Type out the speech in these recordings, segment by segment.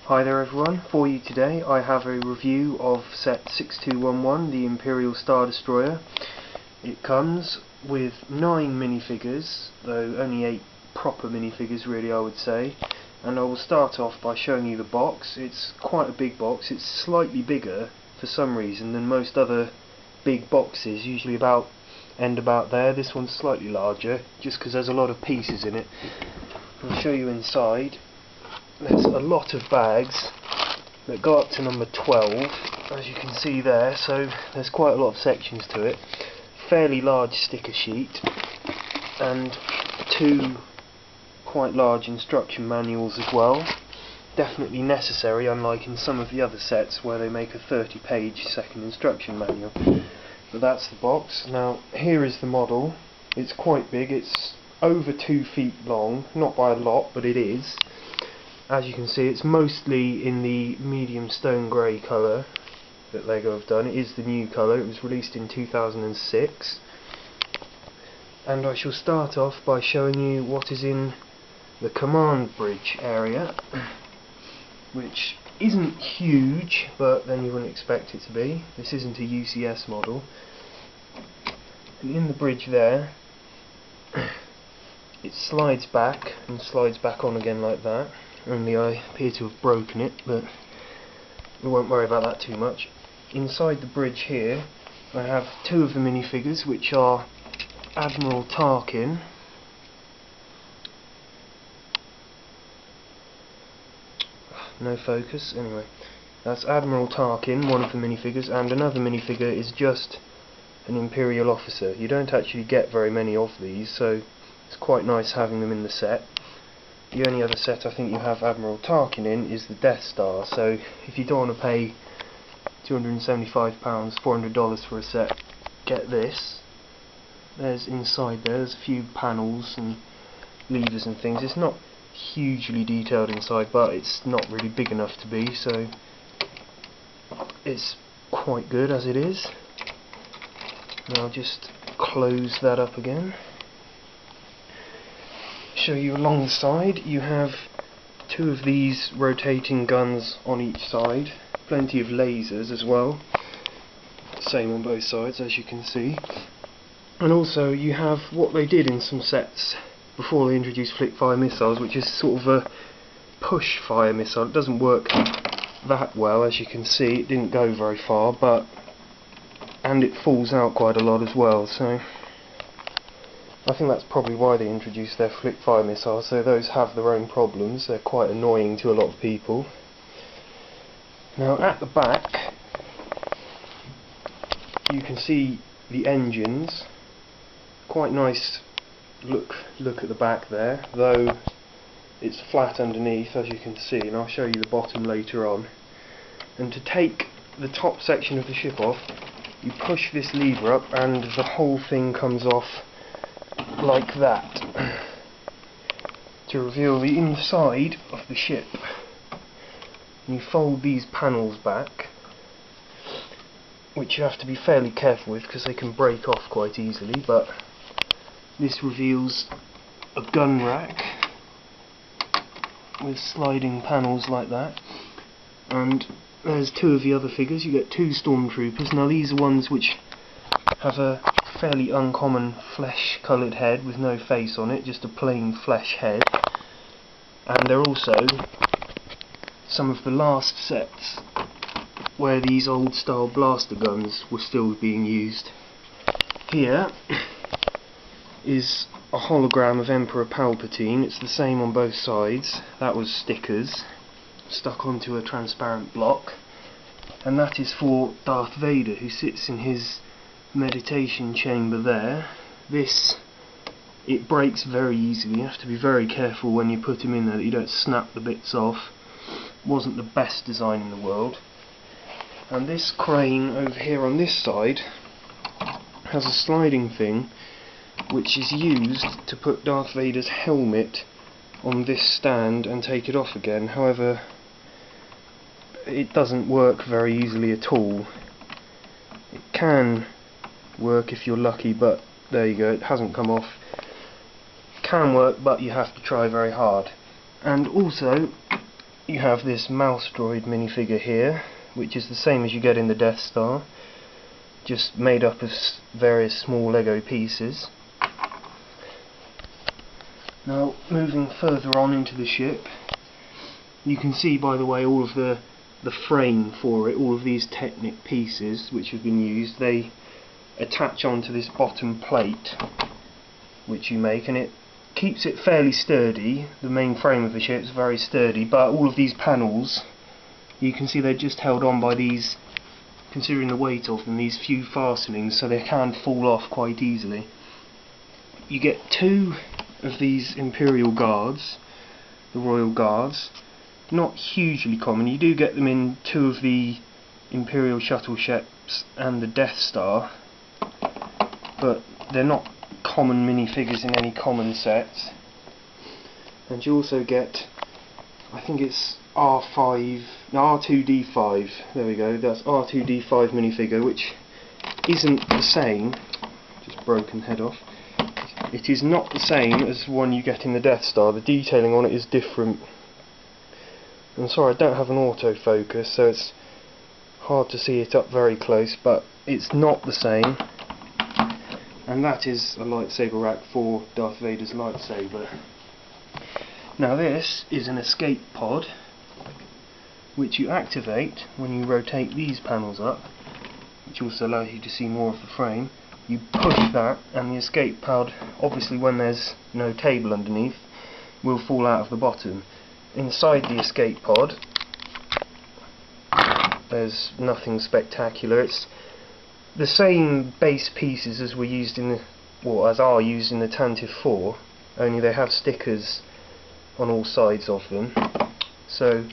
Hi there everyone, for you today I have a review of set 6211, the Imperial Star Destroyer. It comes with 9 minifigures, though only 8 proper minifigures really I would say, and I will start off by showing you the box. It's quite a big box. It's slightly bigger for some reason than most other big boxes, usually about there. This one's slightly larger just because there's a lot of pieces in it. I'll show you inside. There's a lot of bags that go up to number 12, as you can see there, so there's quite a lot of sections to it. Fairly large sticker sheet and 2 quite large instruction manuals as well. Definitely necessary, unlike in some of the other sets where they make a 30-page second instruction manual. But that's the box. Now here is the model. It's quite big. It's over 2 feet long, not by a lot, but it is. As you can see, it's mostly in the medium stone grey colour that LEGO have done. It is the new colour. It was released in 2006. And I shall start off by showing you what is in the command bridge area, which isn't huge, but then you wouldn't expect it to be. This isn't a UCS model. And in the bridge there, it slides back and slides back on again like that. Only I appear to have broken it, but we won't worry about that too much. Inside the bridge here I have 2 of the minifigures, which are Admiral Tarkin no focus, anyway. That's Admiral Tarkin, one of the minifigures, and another minifigure is just an Imperial officer. You don't actually get very many of these, so it's quite nice having them in the set. The only other set I think you have Admiral Tarkin in is the Death Star, so if you don't want to pay £275, $400 for a set, get this. There's inside there's a few panels and levers and things. It's not hugely detailed inside, but it's not really big enough to be, so it's quite good as it is. Now I'll just close that up again. Show you along the side, you have 2 of these rotating guns on each side, plenty of lasers as well, same on both sides as you can see. And also you have what they did in some sets before they introduced flick fire missiles, which is sort of a push fire missile. It doesn't work that well, as you can see. It didn't go very far, and it falls out quite a lot as well, so I think that's probably why they introduced their flick fire missiles, so those have their own problems. They're quite annoying to a lot of people. Now at the back you can see the engines. Quite nice look at the back there, though it's flat underneath, as you can see, and I'll show you the bottom later on. And to take the top section of the ship off, you push this lever up and the whole thing comes off like that to reveal the inside of the ship. You fold these panels back, which you have to be fairly careful with because they can break off quite easily, but this reveals a gun rack with sliding panels like that. And there's 2 of the other figures. You get 2 stormtroopers. Now these are ones which have a fairly uncommon flesh coloured head with no face on it, just a plain flesh head. And they're also some of the last sets where these old style blaster guns were still being used. Here is a hologram of Emperor Palpatine. It's the same on both sides. That was stickers stuck onto a transparent block, and that is for Darth Vader, who sits in his meditation chamber there. It breaks very easily. You have to be very careful when you put him in there that you don't snap the bits off. Wasn't the best design in the world. And this crane over here on this side has a sliding thing which is used to put Darth Vader's helmet on this stand and take it off again. However, it doesn't work very easily at all. It can work if you're lucky, but there you go, it hasn't come off. Can work, but you have to try very hard. And also you have this mouse droid minifigure here, which is the same as you get in the Death Star, just made up of various small Lego pieces. Now, moving further on into the ship, you can see, by the way, all of the frame for it, all of these Technic pieces which have been used, they attach onto this bottom plate which you make, and it keeps it fairly sturdy. The main frame of the ship is very sturdy, but all of these panels, you can see they're just held on by these, considering the weight of them, these few fastenings, so they can fall off quite easily. You get 2 of these Imperial Guards, the Royal Guards. Not hugely common. You do get them in 2 of the Imperial shuttle ships and the Death Star, but they're not common minifigures in any common sets. And you also get, I think it's R2D5, there we go, that's R2D5 minifigure, which isn't the same, just broken head off, it is not the same as one you get in the Death Star. The detailing on it is different. I'm sorry, I don't have an autofocus, so it's hard to see it up very close, but it's not the same. And that is a lightsaber rack for Darth Vader's lightsaber. Now this is an escape pod, which you activate when you rotate these panels up, which also allows you to see more of the frame. You push that, and the escape pod, obviously when there's no table underneath, will fall out of the bottom. Inside the escape pod, there's nothing spectacular. It's the same base pieces as were used in the, or as are used in the Tantive 4, only they have stickers on all sides of them, so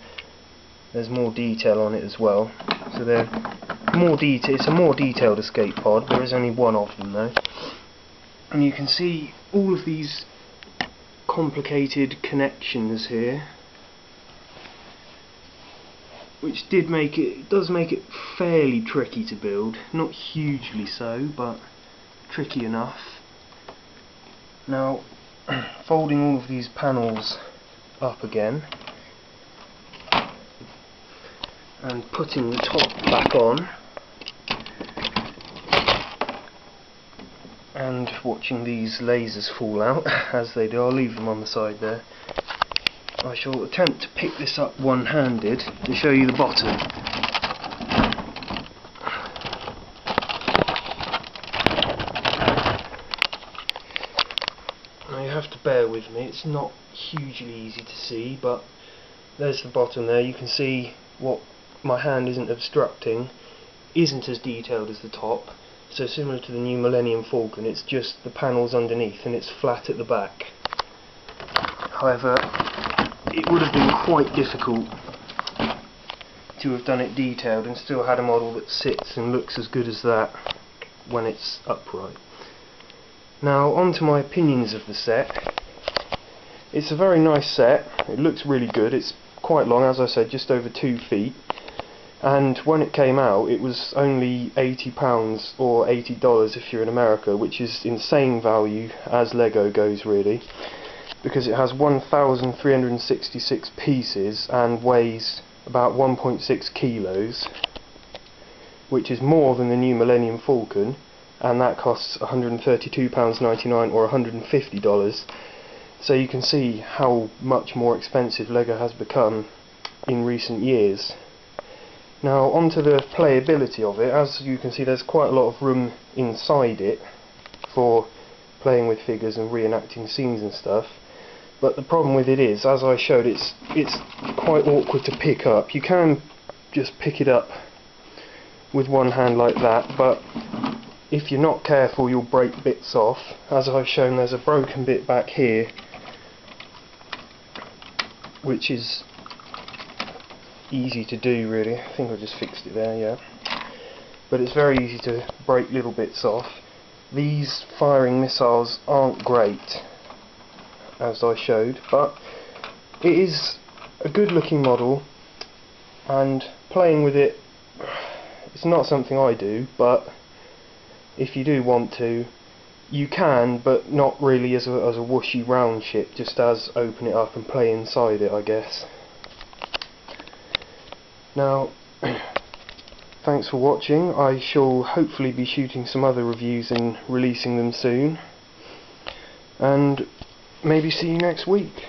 there's more detail on it as well. So they're more detail. It's a more detailed escape pod. There is only 1 of them though, and you can see all of these complicated connections here, which does make it fairly tricky to build. Not hugely so, but tricky enough. Now, folding all of these panels up again and putting the top back on and watching these lasers fall out as they do. I'll leave them on the side there. I shall attempt to pick this up one-handed to show you the bottom. Now you have to bear with me, it's not hugely easy to see, but there's the bottom there. You can see what my hand isn't obstructing isn't as detailed as the top, so similar to the new Millennium Falcon, it's just the panels underneath and it's flat at the back. However, it would have been quite difficult to have done it detailed and still had a model that sits and looks as good as that when it's upright. Now, on to my opinions of the set. It's a very nice set, it looks really good, it's quite long, as I said, just over 2 feet, and when it came out it was only £80 or $80 if you're in America, which is insane value as Lego goes really, because it has 1,366 pieces and weighs about 1.6 kilos, which is more than the new Millennium Falcon, and that costs £132.99 or $150. So you can see how much more expensive Lego has become in recent years. Now onto the playability of it. As you can see, there's quite a lot of room inside it for playing with figures and reenacting scenes and stuff. But the problem with it is, as I showed, it's quite awkward to pick up. You can just pick it up with one hand like that, but if you're not careful you'll break bits off. As I've shown, there's a broken bit back here, which is easy to do really. I think I just fixed it there, yeah. But it's very easy to break little bits off. These firing missiles aren't great, as I showed, but it is a good looking model, and playing with it, it's not something I do, but if you do want to, you can, but not really as a whooshy round ship, just as open it up and play inside it, I guess. Now, thanks for watching. I shall hopefully be shooting some other reviews and releasing them soon. And maybe see you next week.